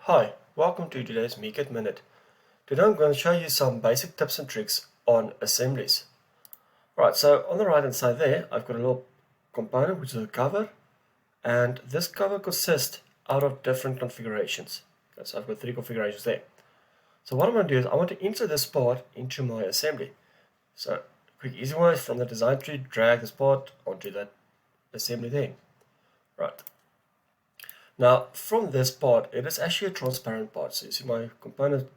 Hi, welcome to today's Mecad Minute. Today I'm going to show you some basic tips and tricks on assemblies. Right, so on the right hand side there, I've got a little component which is a cover, and this cover consists out of different configurations. Okay, so I've got 3 configurations there. So what I'm going to do is I want to insert this part into my assembly. So quick easy way is from the design tree, drag this part onto that assembly there. Right. Now, from this part, it is actually a transparent part. So you see my component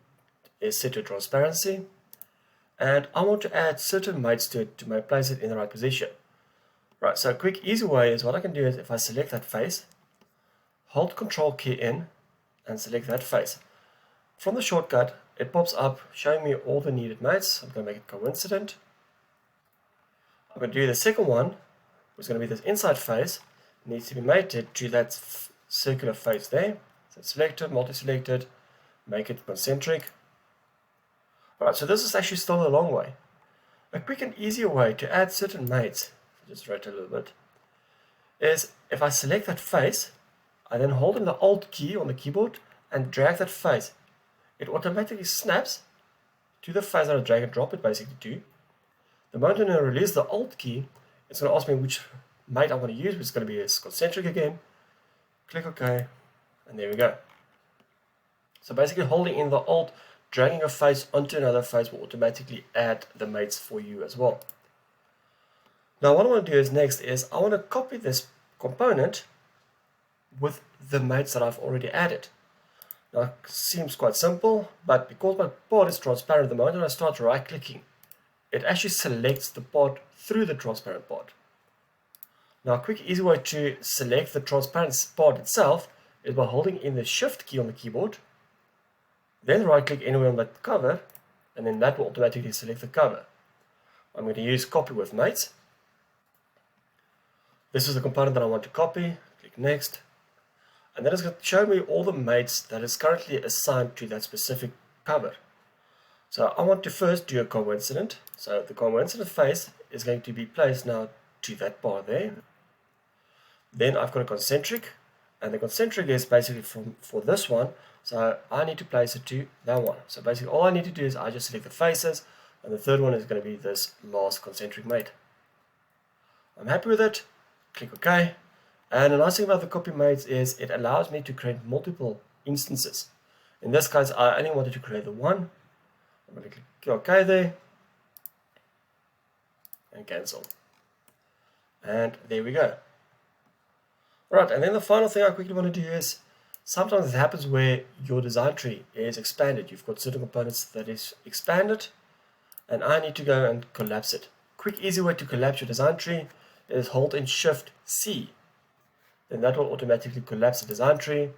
is set to transparency, and I want to add certain mates to it to place it in the right position. Right, so a quick easy way is what I can do is if I select that face, hold Control key in, and select that face. From the shortcut, it pops up showing me all the needed mates. I'm going to make it coincident. I'm going to do the second one, which is going to be this inside face. It needs to be mated to that circular face there. So selected, multi-selected, make it concentric. Alright, so this is actually still a long way. A quick and easier way to add certain mates, just rotate a little bit, is if I select that face, I then hold in the Alt key on the keyboard and drag that face. It automatically snaps to the face that I drag and drop it basically to. The moment I release the Alt key, it's going to ask me which mate I want to use, which is going to be concentric again. Click OK, and there we go. So basically holding in the Alt, dragging a face onto another face will automatically add the mates for you as well. Now what I want to do is next is I want to copy this component with the mates that I've already added. Now it seems quite simple, but because my part is transparent, the moment I start right clicking, it actually selects the part through the transparent part. Now a quick easy way to select the transparent part itself is by holding in the Shift key on the keyboard, then right click anywhere on that cover, and then that will automatically select the cover. I'm going to use copy with mates. This is the component that I want to copy. Click next, and that is going to show me all the mates that is currently assigned to that specific cover. So I want to first do a coincident. So the coincident face is going to be placed now to that bar there. Then I've got a concentric, and the concentric is basically for this one, so I need to place it to that one. So basically all I need to do is I just select the faces, and the third one is going to be this last concentric mate. I'm happy with it, click OK, and the nice thing about the copy mates is it allows me to create multiple instances. In this case I only wanted to create the one. I'm going to click OK there, and cancel. And there we go. Right, and then the final thing I quickly want to do is, sometimes it happens where your design tree is expanded. You've got certain components that is expanded, and I need to go and collapse it. Quick easy way to collapse your design tree is hold in Shift C. Then that will automatically collapse the design tree,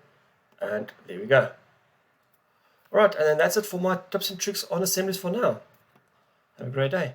and there we go. Alright, and then that's it for my tips and tricks on assemblies for now. Have a great day.